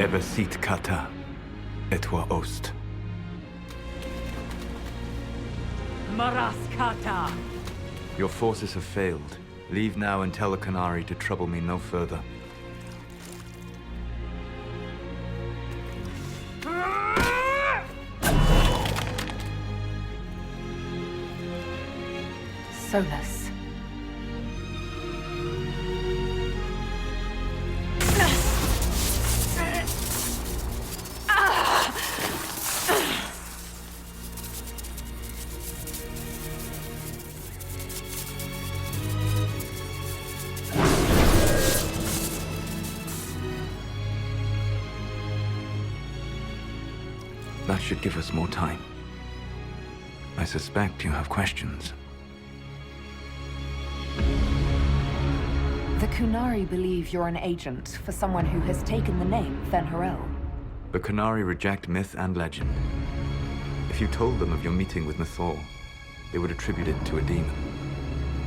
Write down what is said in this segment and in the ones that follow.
Kevesit kata, etwa ost. Maraskata! Your forces have failed. Leave now and tell the Canary to trouble me no further. Solus. That should give us more time. I suspect you have questions. The Kunari believe you're an agent for someone who has taken the name Fen'Harel. The Canary reject myth and legend. If you told them of your meeting with Mythal, they would attribute it to a demon.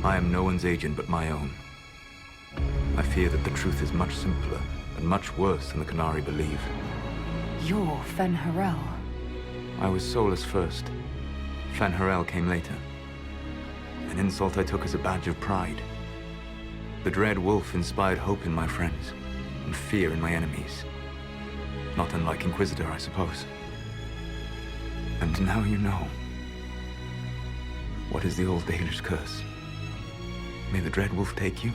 I am no one's agent but my own. I fear that the truth is much simpler and much worse than the Canary believe. You're Fen'Harel. I was Solus first. Fen'Harel came later. An insult I took as a badge of pride. The dread wolf inspired hope in my friends, and fear in my enemies. Not unlike Inquisitor, I suppose. And now you know. What is the old Dalish curse? May the dread wolf take you?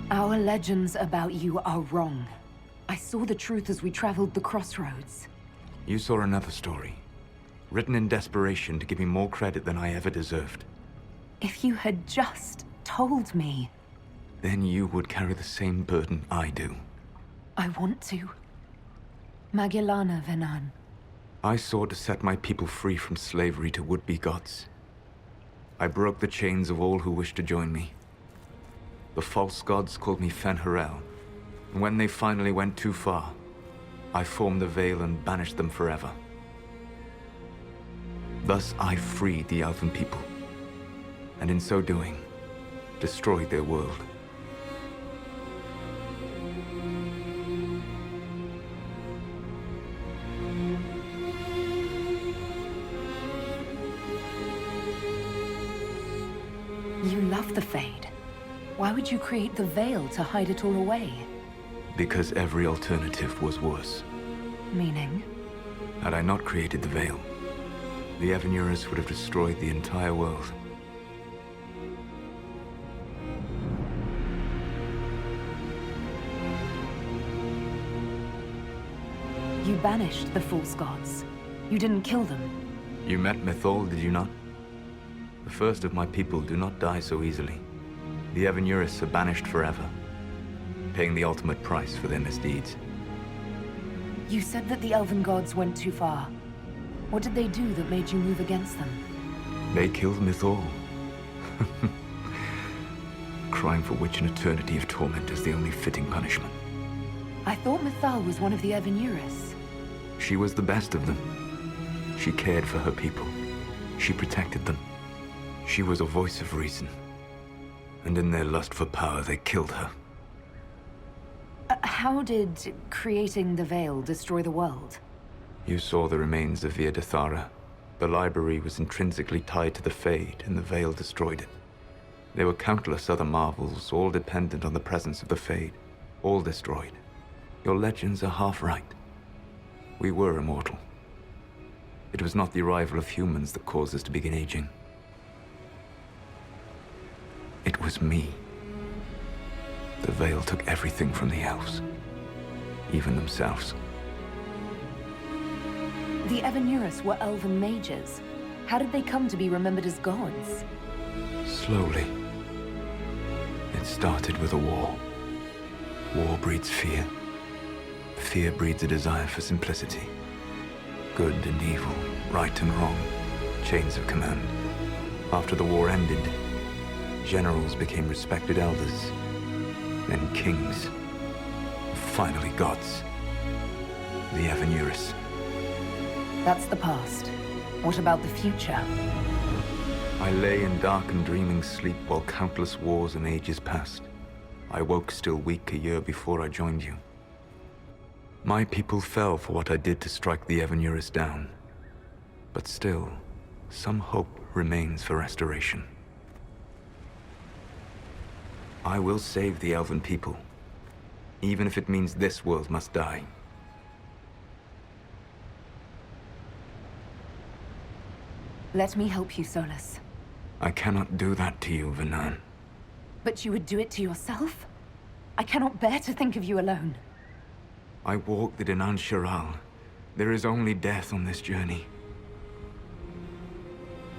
Our legends about you are wrong. I saw the truth as we traveled the crossroads. You saw another story, written in desperation to give me more credit than I ever deserved. If you had just told me. Then you would carry the same burden I do. I want to. Magellana Venan. I sought to set my people free from slavery to would-be gods. I broke the chains of all who wished to join me. The false gods called me Fen'Harel, and when they finally went too far, I formed the Veil and banished them forever. Thus I freed the Elven people, and in so doing, destroyed their world. You love the Fade. Why would you create the Veil to hide it all away? Because every alternative was worse. Meaning? Had I not created the Veil, the Vimmuse would have destroyed the entire world. You banished the false gods. You didn't kill them. You met Mythal, did you not? The first of my people do not die so easily. The Vimmuse are banished forever, paying the ultimate price for their misdeeds. You said that the Elven gods went too far. What did they do that made you move against them? They killed Mythal. Crime for which an eternity of torment is the only fitting punishment. I thought Mythal was one of the Vimmuse. She was the best of them. She cared for her people. She protected them. She was a voice of reason. And in their lust for power, they killed her. How did creating the Veil destroy the world? You saw the remains of Via Dethara. The library was intrinsically tied to the Fade, and the Veil destroyed it. There were countless other marvels, all dependent on the presence of the Fade, all destroyed. Your legends are half right. We were immortal. It was not the arrival of humans that caused us to begin aging. It was me. The Veil took everything from the elves, even themselves. The Vimmuse were Elven mages. How did they come to be remembered as gods? Slowly. It started with a war. War breeds fear. Fear breeds a desire for simplicity. Good and evil, right and wrong, chains of command. After the war ended, generals became respected elders, then kings, finally gods. The Vimmuse. That's the past. What about the future? I I lay in dark and dreaming sleep while countless wars and ages passed. I woke still weak a year before I joined you. My people fell for what I did to strike the Evanurus down. But still, some hope remains for restoration. I will save the Elven people, even if it means this world must die. Let me help you, Solus. I cannot do that to you, Vernan. But you would do it to yourself? I cannot bear to think of you alone. I walk the Dinan Shiral. There is only death on this journey.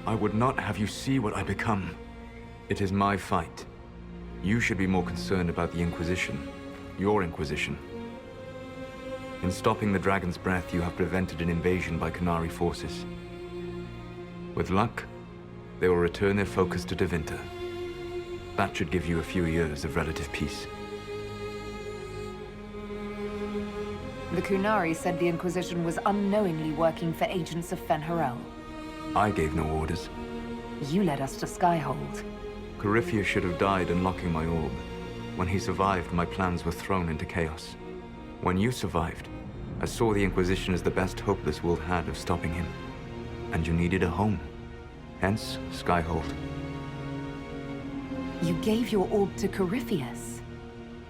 I would not have you see what I become. It is my fight. You should be more concerned about the Inquisition. Your Inquisition. In stopping the Dragon's Breath, you have prevented an invasion by Qunari forces. With luck, they will return their focus to Tevinter. That should give you a few years of relative peace. The Qunari said the Inquisition was unknowingly working for agents of Fen'Harel. I gave no orders. You led us to Skyhold. Corypheus should have died unlocking my orb. When he survived, my plans were thrown into chaos. When you survived, I saw the Inquisition as the best hope this world had of stopping him. And you needed a home. Hence, Skyhold. You gave your orb to Corypheus?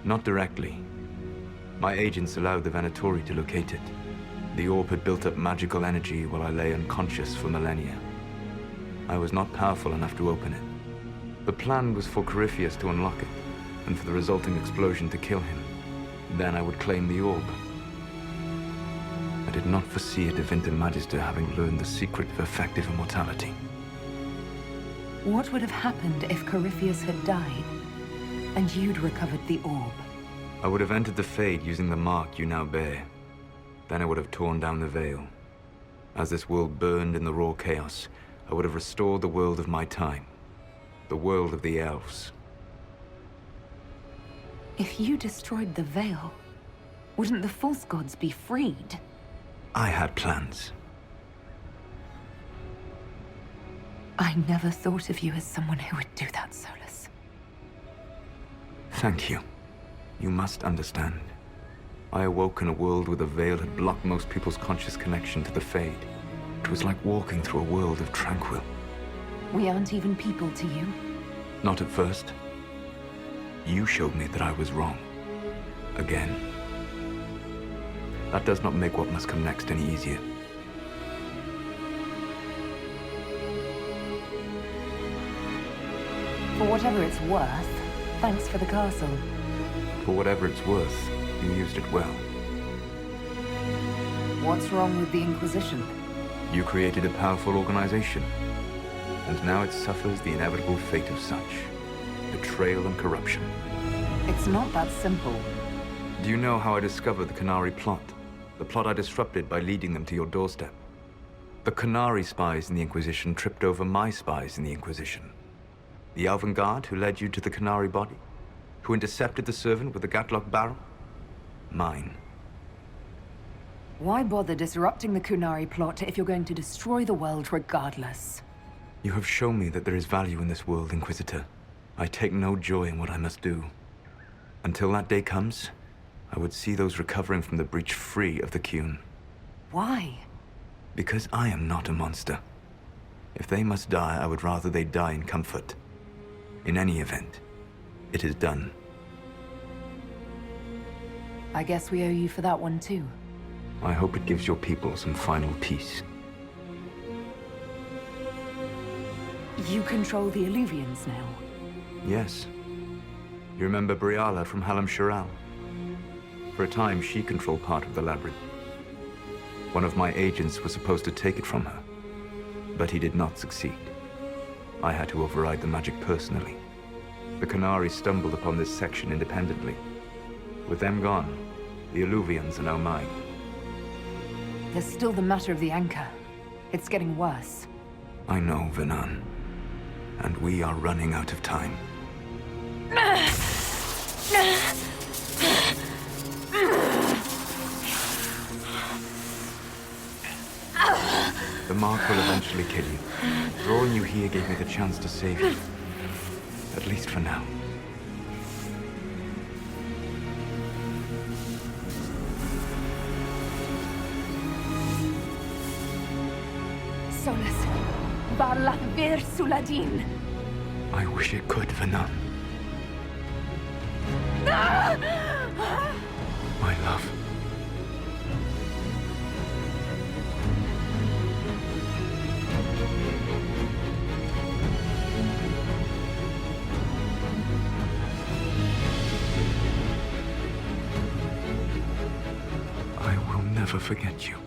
Not directly. My agents allowed the Venatori to locate it. The orb had built up magical energy while I lay unconscious for millennia. I was not powerful enough to open it. The plan was for Corypheus to unlock it, and for the resulting explosion to kill him. Then I would claim the orb. I did not foresee a Tevinter Magister having learned the secret of effective immortality. What would have happened if Corypheus had died, and you'd recovered the orb? I would have entered the Fade using the mark you now bear. Then I would have torn down the veil. As this world burned in the raw chaos, I would have restored the world of my time. The world of the elves. If you destroyed the veil, wouldn't the false gods be freed? I had plans. I never thought of you as someone who would do that, Solus. Thank you. You must understand. I awoke in a world where the veil had blocked most people's conscious connection to the Fade. It was like walking through a world of tranquil. We aren't even people to you. Not at first. You showed me that I was wrong. Again. That does not make what must come next any easier. For whatever it's worth, thanks for the castle. For whatever it's worth, you used it well. What's wrong with the Inquisition? You created a powerful organization, and now it suffers the inevitable fate of such. Betrayal and corruption. It's not that simple. Do you know how I discovered the Qunari plot? The plot I disrupted by leading them to your doorstep. The Qunari spies in the Inquisition tripped over my spies in the Inquisition. The Elven Guard who led you to the Qunari body? Who intercepted the servant with the Gatlock barrel? Mine. Why bother disrupting the Qunari plot if you're going to destroy the world regardless? You have shown me that there is value in this world, Inquisitor. I take no joy in what I must do. Until that day comes, I would see those recovering from the breach free of the Qun. Why? Because I am not a monster. If they must die, I would rather they die in comfort. In any event, it is done. I guess we owe you for that one too. I hope it gives your people some final peace. You control the Illuvians now. Yes. You remember Briala from Halam Shiral? For a time, she controlled part of the labyrinth. One of my agents was supposed to take it from her, but he did not succeed. I had to override the magic personally. The Qunari stumbled upon this section independently. With them gone, the Illuvians are now mine. There's still the matter of the anchor. It's getting worse. I know, Vernan. And we are running out of time. The mark will eventually kill you. Drawing you here gave me the chance to save you. At least for now. Solus, Valla Vir Suladin. I wish it could for none. My love. I will never forget you.